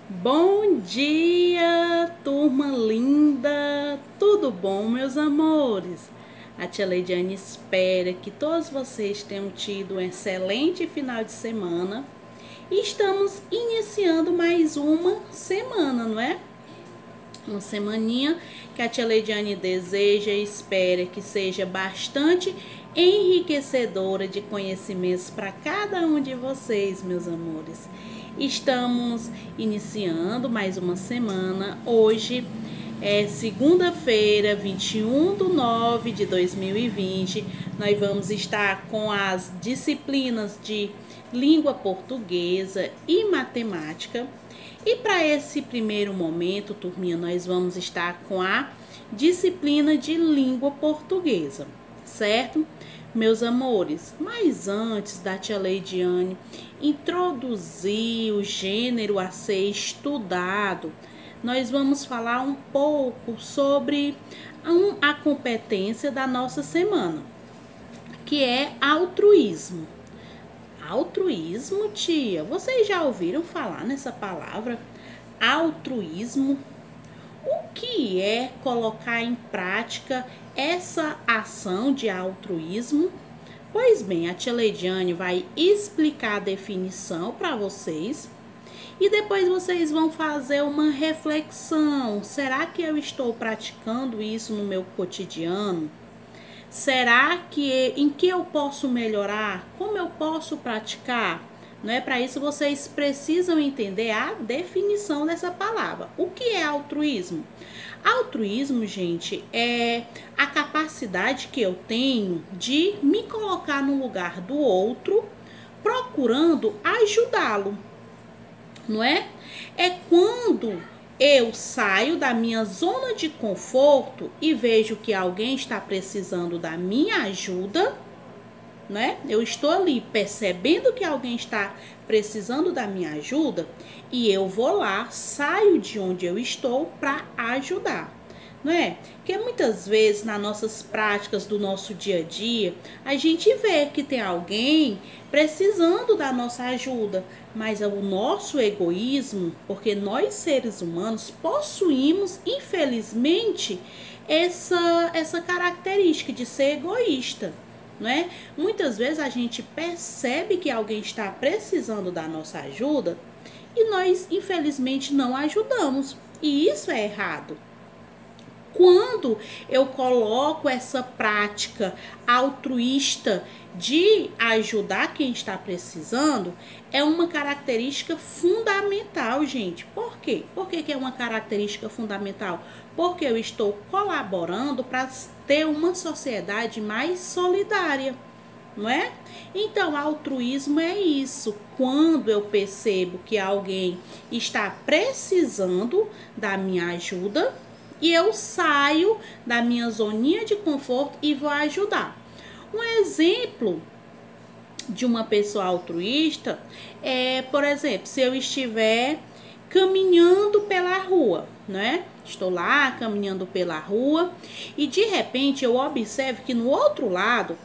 Bom dia, turma linda! Tudo bom, meus amores? A tia Leidiane espera que todos vocês tenham tido um excelente final de semana. E estamos iniciando mais uma semana, não é? Uma semaninha que a tia Leidiane deseja e espera que seja bastante enriquecedora de conhecimentos para cada um de vocês, meus amores. Estamos iniciando mais uma semana. Hoje é segunda-feira, 21/9 de 2020. Nós vamos estar com as disciplinas de língua portuguesa e matemática. E para esse primeiro momento, turminha, nós vamos estar com a disciplina de língua portuguesa, certo? Meus amores, mas antes da tia Leidiane introduzir o gênero a ser estudado, nós vamos falar um pouco sobre a competência da nossa semana, que é altruísmo. Altruísmo, tia? Vocês já ouviram falar nessa palavra? Altruísmo? O que é colocar em prática essa ação de altruísmo? Pois bem, a tia Leidiane vai explicar a definição para vocês e depois vocês vão fazer uma reflexão. Será que eu estou praticando isso no meu cotidiano? Será que em que eu posso melhorar? Como eu posso praticar? Não é? Para isso vocês precisam entender a definição dessa palavra. O que é altruísmo? Altruísmo, gente, é a capacidade que eu tenho de me colocar no lugar do outro, procurando ajudá-lo, não é? É quando eu saio da minha zona de conforto e vejo que alguém está precisando da minha ajuda, né? Eu estou ali percebendo que alguém está precisando da minha ajuda e eu vou lá, saio de onde eu estou para ajudar, não é? Porque muitas vezes nas nossas práticas do nosso dia a dia, a gente vê que tem alguém precisando da nossa ajuda, mas o nosso egoísmo, porque nós seres humanos possuímos, infelizmente, essa característica de ser egoísta. Não é? Muitas vezes a gente percebe que alguém está precisando da nossa ajuda e nós, infelizmente, não ajudamos. E isso é errado. Quando eu coloco essa prática altruísta de ajudar quem está precisando, é uma característica fundamental, gente. Por quê? Por que é uma característica fundamental? Porque eu estou colaborando para ter uma sociedade mais solidária, não é? Então, altruísmo é isso. Quando eu percebo que alguém está precisando da minha ajuda, e eu saio da minha zoninha de conforto e vou ajudar. Um exemplo de uma pessoa altruísta é, por exemplo, se eu estiver caminhando pela rua, né? Estou lá caminhando pela rua e de repente eu observo que no outro lado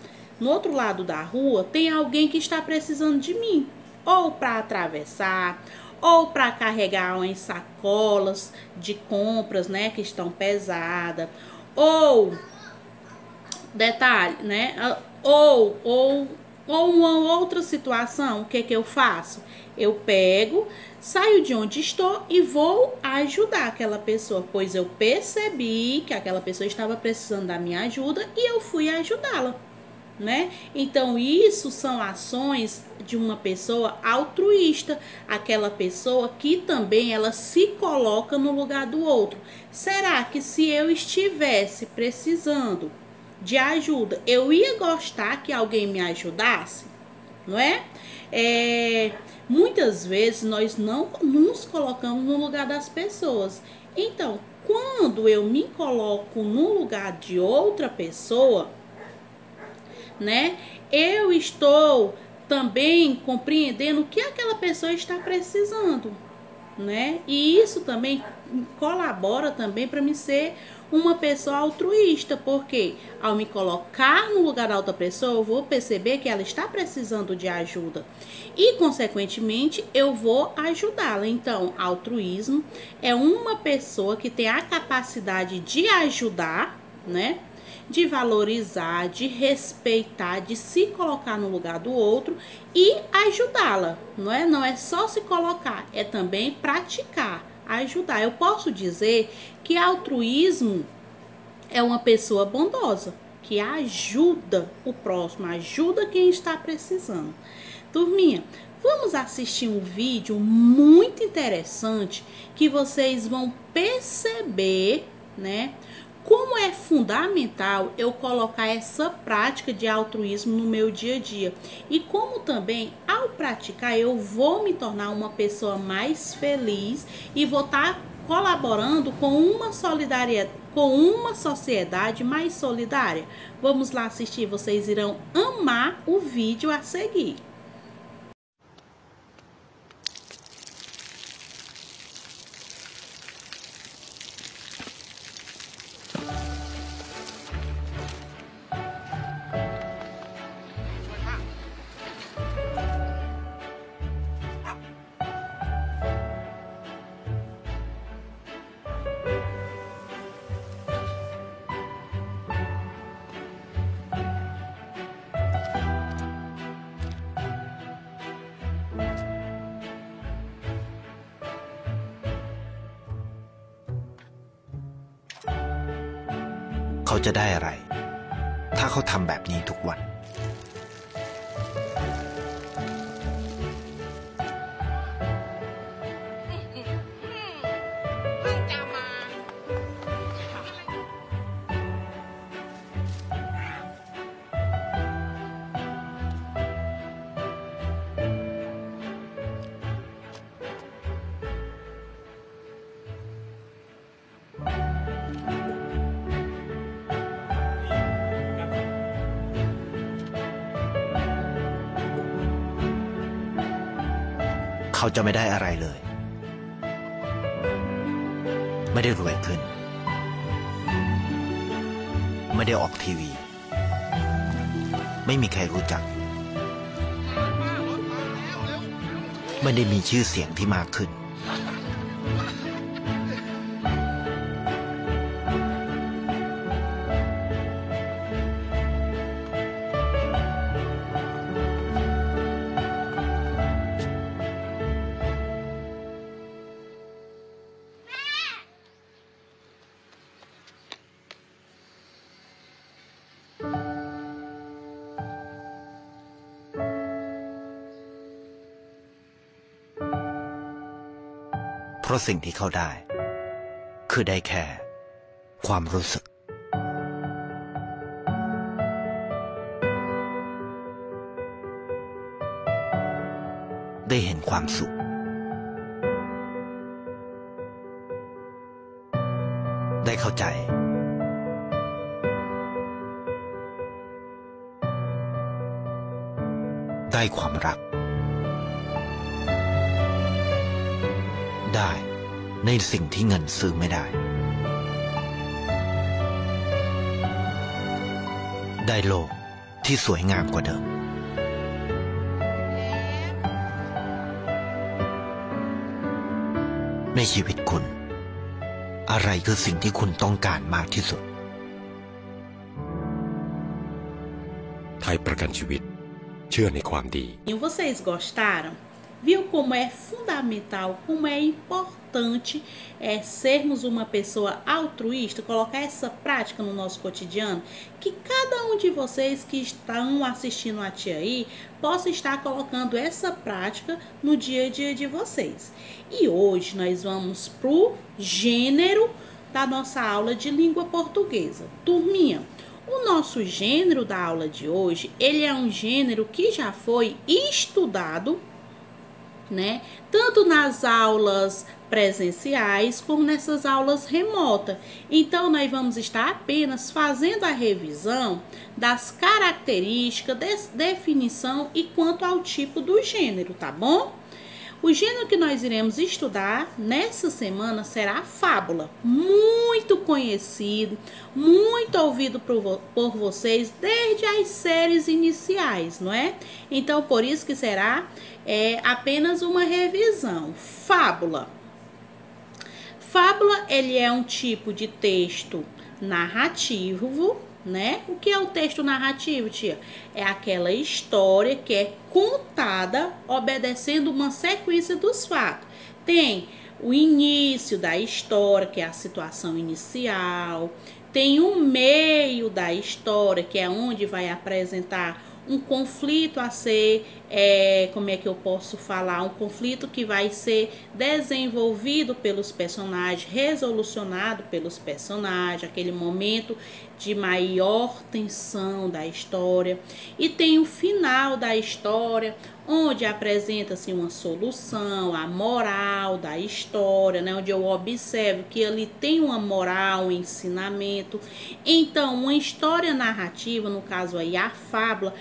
da rua tem alguém que está precisando de mim, ou para atravessar, ou para carregar umas sacolas de compras, né, que estão pesadas, ou detalhe, né, ou uma outra situação. O que eu faço? Eu pego, saio de onde estou e vou ajudar aquela pessoa, pois eu percebi que aquela pessoa estava precisando da minha ajuda e eu fui ajudá-la, né? Então, isso são ações de uma pessoa altruísta, aquela pessoa que também ela se coloca no lugar do outro. Será que se eu estivesse precisando de ajuda, eu ia gostar que alguém me ajudasse? Não é? Muitas vezes nós não nos colocamos no lugar das pessoas. Então, quando eu me coloco no lugar de outra pessoa, né? Eu estou também compreendendo o que aquela pessoa está precisando, né? E isso também colabora também para mim ser uma pessoa altruísta, porque ao me colocar no lugar da outra pessoa, eu vou perceber que ela está precisando de ajuda e, consequentemente, eu vou ajudá-la. Então, altruísmo é uma pessoa que tem a capacidade de ajudar, né? De valorizar, de respeitar, de se colocar no lugar do outro e ajudá-la, não é? Não é só se colocar, é também praticar, ajudar. Eu posso dizer que altruísmo é uma pessoa bondosa, que ajuda o próximo, ajuda quem está precisando. Turminha, vamos assistir um vídeo muito interessante que vocês vão perceber, né? Como é fundamental eu colocar essa prática de altruísmo no meu dia a dia. E como também, ao praticar, eu vou me tornar uma pessoa mais feliz e vou estar colaborando com uma solidariedade, com uma sociedade mais solidária. Vamos lá assistir, vocês irão amar o vídeo a seguir.เขาจะได้อะไรถ้าเขาทำแบบนี้ทุกวันเขาจะไม่ได้อะไรเลยไม่ได้รวยขึ้นไม่ได้ออกทีวีไม่มีใครรู้จักไม่ได้มีชื่อเสียงที่มากขึ้นเพราะสิ่งที่เขาได้คือได้แค่ความรู้สึกได้เห็นความสุขได้เข้าใจได้ความรักได้ในสิ่งที่เงินซื้อไม่ได้ได้โลกที่สวยงามกว่าเดิมในชีวิตคุณอะไรคือสิ่งที่คุณต้องการมากที่สุดไทยประกันชีวิตเชื่อในความดี E vocês gostaram? Viu como é fundamental, como é importante sermos uma pessoa altruísta, colocar essa prática no nosso cotidiano, que cada um de vocês que estão assistindo a Tia I possa estar colocando essa prática no dia a dia de vocês. E hoje nós vamos pro gênero da nossa aula de língua portuguesa. Turminha, o nosso gênero da aula de hoje, ele é um gênero que já foi estudado, né? Tanto nas aulas presenciais como nessas aulas remotas. Então, nós vamos estar apenas fazendo a revisão das características, definição e quanto ao tipo do gênero, tá bom? O gênero que nós iremos estudar nessa semana será a fábula, muito conhecido, muito ouvido por vocês desde as séries iniciais, não é? Então, por isso que será apenas uma revisão. Fábula. Fábula, ele é um tipo de texto narrativo, né? O que é o texto narrativo, tia? É aquela história que é contada obedecendo uma sequência dos fatos. Tem o início da história, que é a situação inicial. Tem o meio da história, que é onde vai apresentar um conflito a ser, como é que eu posso falar? Um conflito que vai ser desenvolvido pelos personagens, resolucionado pelos personagens, aquele momento de maior tensão da história. E tem o final da história, onde apresenta-se uma solução, a moral da história, né? Onde eu observo que ali tem uma moral, um ensinamento. Então, uma história narrativa, no caso aí a fábula,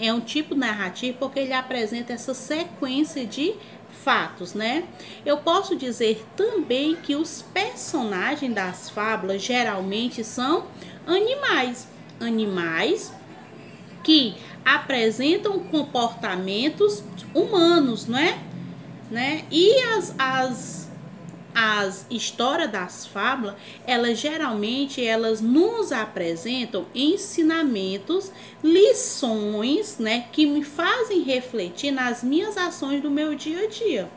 é um tipo narrativo porque ele apresenta essa sequência de fatos, né? Eu posso dizer também que os personagens das fábulas geralmente são animais que apresentam comportamentos humanos, não é? Né? E as histórias das fábulas, elas nos apresentam ensinamentos, lições, né, que me fazem refletir nas minhas ações do meu dia a dia,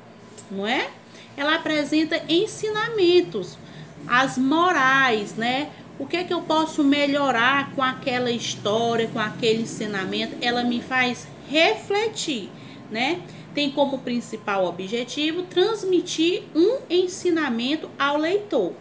não é? Ela apresenta ensinamentos, as morais, né? O que é que eu posso melhorar com aquela história, com aquele ensinamento? Ela me faz refletir, né? Tem como principal objetivo transmitir um ensinamento ao leitor.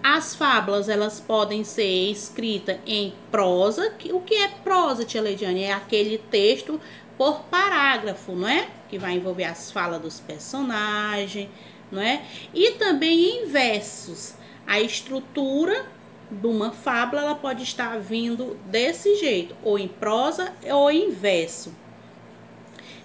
As fábulas, elas podem ser escritas em prosa. O que é prosa, tia Leidiane? É aquele texto por parágrafo, não é? Que vai envolver as falas dos personagens, não é? E também em versos. A estrutura de uma fábula, ela pode estar vindo desse jeito, ou em prosa ou em verso.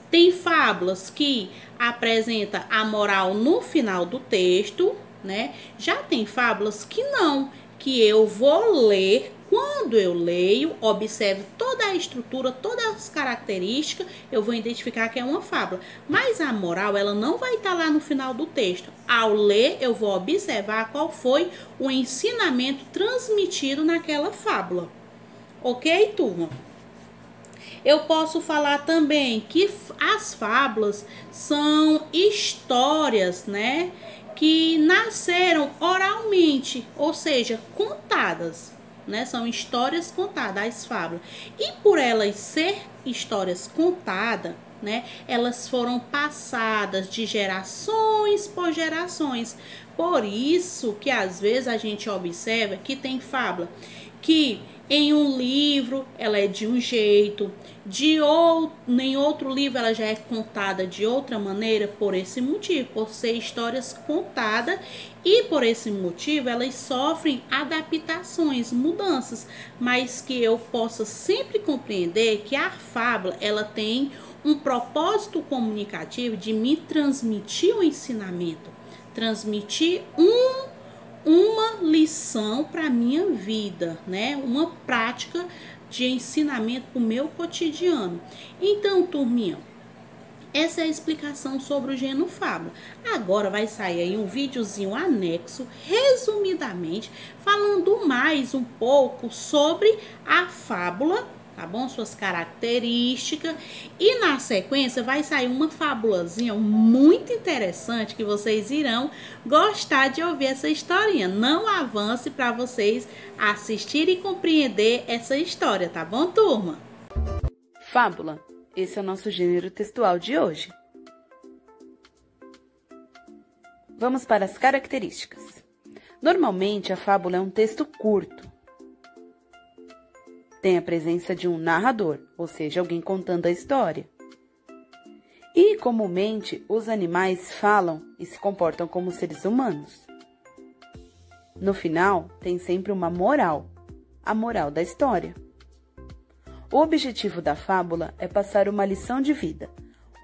Tem fábulas que apresentam a moral no final do texto, né? Já tem fábulas que não, que eu vou ler. Quando eu leio, observo toda a estrutura, todas as características, eu vou identificar que é uma fábula. Mas a moral, ela não vai estar lá no final do texto. Ao ler, eu vou observar qual foi o ensinamento transmitido naquela fábula. Ok, turma? Eu posso falar também que as fábulas são histórias, né, que nasceram oralmente, ou seja, contadas, né? São histórias contadas, as fábulas. E por elas ser histórias contadas, né, elas foram passadas de gerações por gerações. Por isso que às vezes a gente observa que tem fábula que em um livro ela é de um jeito, em outro livro ela já é contada de outra maneira, por esse motivo, por ser histórias contadas, e por esse motivo elas sofrem adaptações, mudanças, mas que eu possa sempre compreender que a fábula, ela tem um propósito comunicativo de me transmitir um ensinamento, transmitir uma lição para a minha vida, né? Uma prática de ensinamento para o meu cotidiano. Então, turminha, essa é a explicação sobre o gênero fábula. Agora vai sair aí um videozinho anexo, resumidamente, falando mais um pouco sobre a fábula, tá bom? Suas características. E na sequência vai sair uma fabulazinha muito interessante que vocês irão gostar de ouvir essa historinha. Não avance para vocês assistirem e compreender essa história, tá bom, turma? Fábula. Esse é o nosso gênero textual de hoje. Vamos para as características. Normalmente, a fábula é um texto curto. Tem a presença de um narrador, ou seja, alguém contando a história. E, comumente, os animais falam e se comportam como seres humanos. No final, tem sempre uma moral, a moral da história. O objetivo da fábula é passar uma lição de vida,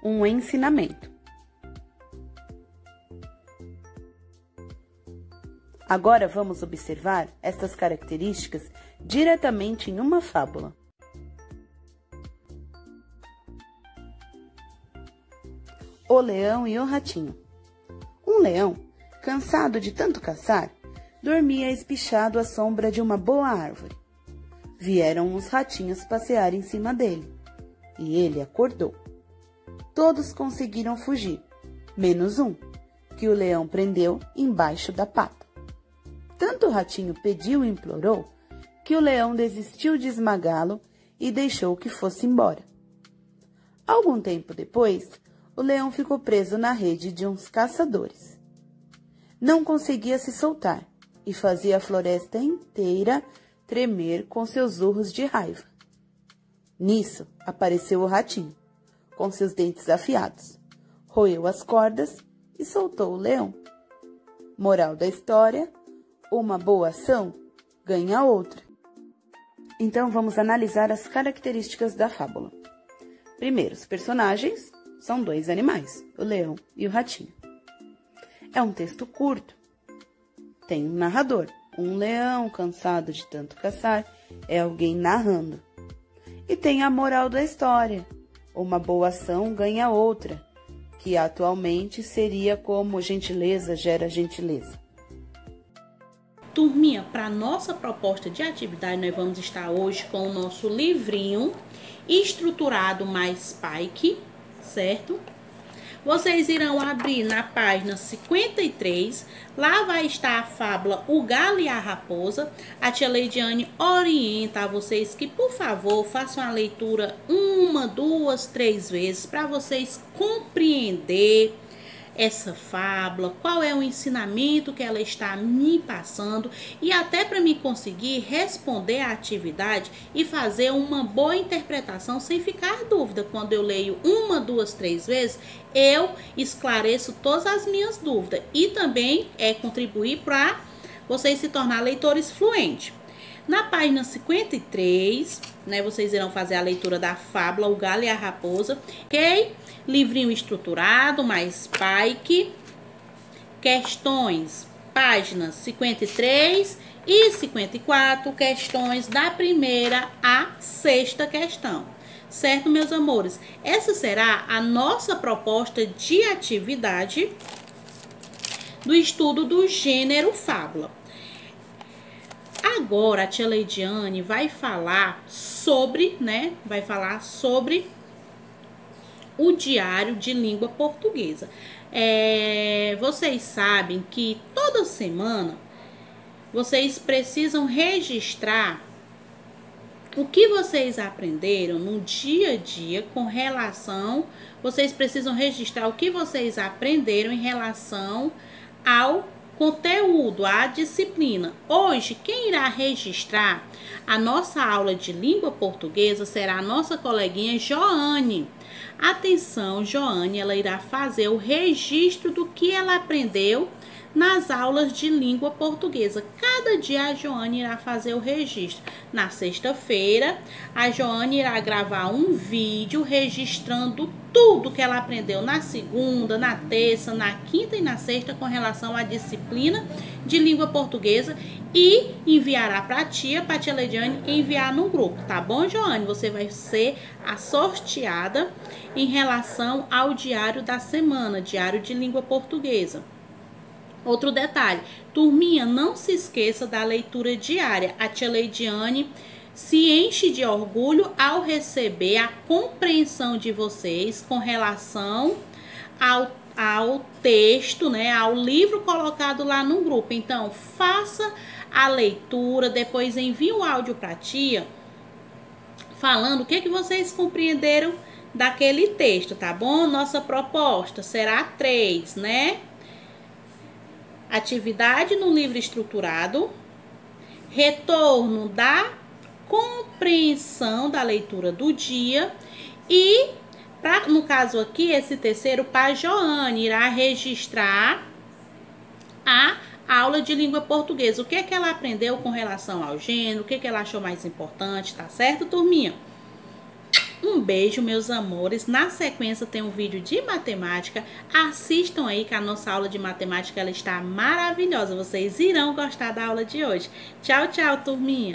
um ensinamento. Agora vamos observar estas características diretamente em uma fábula. O leão e o ratinho. Um leão, cansado de tanto caçar, dormia espichado à sombra de uma boa árvore. Vieram os ratinhos passear em cima dele, e ele acordou. Todos conseguiram fugir, menos um, que o leão prendeu embaixo da pata. Tanto o ratinho pediu e implorou, que o leão desistiu de esmagá-lo e deixou que fosse embora. Algum tempo depois, o leão ficou preso na rede de uns caçadores. Não conseguia se soltar e fazia a floresta inteira tremer com seus urros de raiva. Nisso, apareceu o ratinho, com seus dentes afiados, roeu as cordas e soltou o leão. Moral da história: uma boa ação ganha outra. Então, vamos analisar as características da fábula. Primeiro, os personagens são dois animais, o leão e o ratinho. É um texto curto. Tem um narrador. Um leão cansado de tanto caçar é alguém narrando. E tem a moral da história. Uma boa ação ganha outra, que atualmente seria como gentileza gera gentileza. Turminha, para nossa proposta de atividade, nós vamos estar hoje com o nosso livrinho estruturado mais Pike, certo? Vocês irão abrir na página 53, lá vai estar a fábula O Galo e a Raposa. A tia Leidiane orienta a vocês que, por favor, façam a leitura 1, 2, 3 vezes para vocês compreender essa fábula, qual é o ensinamento que ela está me passando e até para me conseguir responder a atividade e fazer uma boa interpretação sem ficar dúvida. Quando eu leio 1, 2, 3 vezes, eu esclareço todas as minhas dúvidas e também contribuir para vocês se tornar leitores fluentes. Na página 53, vocês irão fazer a leitura da fábula O Galo e a Raposa, ok? Livrinho estruturado, mais Pike. Questões, páginas 53 e 54, questões da primeira à sexta questão. Certo, meus amores? Essa será a nossa proposta de atividade do estudo do gênero fábula. Agora, a tia Leidiane vai falar sobre, o diário de língua portuguesa. Vocês sabem que toda semana vocês precisam registrar o que vocês aprenderam no dia a dia com relação... Vocês precisam registrar o que vocês aprenderam em relação ao conteúdo, a disciplina. Hoje, quem irá registrar a nossa aula de língua portuguesa será a nossa coleguinha Joane. Atenção, Joane, ela irá fazer o registro do que ela aprendeu nas aulas de língua portuguesa. Cada dia a Joane irá fazer o registro. Na sexta-feira, a Joane irá gravar um vídeo registrando tudo que ela aprendeu na segunda, na terça, na quinta e na sexta com relação à disciplina de língua portuguesa e enviará para a tia Leidiane enviar no grupo, tá bom, Joane? Você vai ser a sorteada em relação ao diário da semana, diário de língua portuguesa. Outro detalhe, turminha, não se esqueça da leitura diária. A tia Leidiane se enche de orgulho ao receber a compreensão de vocês com relação ao texto, ao livro colocado lá no grupo. Então, faça a leitura, depois envie o áudio para a tia falando o que vocês compreenderam daquele texto, tá bom? Nossa proposta será 3, Atividade no livro estruturado, retorno da compreensão da leitura do dia e, no caso aqui, esse terceiro, para Joane, irá registrar a aula de língua portuguesa. O que ela aprendeu com relação ao gênero, o que ela achou mais importante, tá certo, turminha? Um beijo, meus amores. Na sequência tem um vídeo de matemática. Assistam aí que a nossa aula de matemática ela está maravilhosa. Vocês irão gostar da aula de hoje. Tchau, tchau, turminha.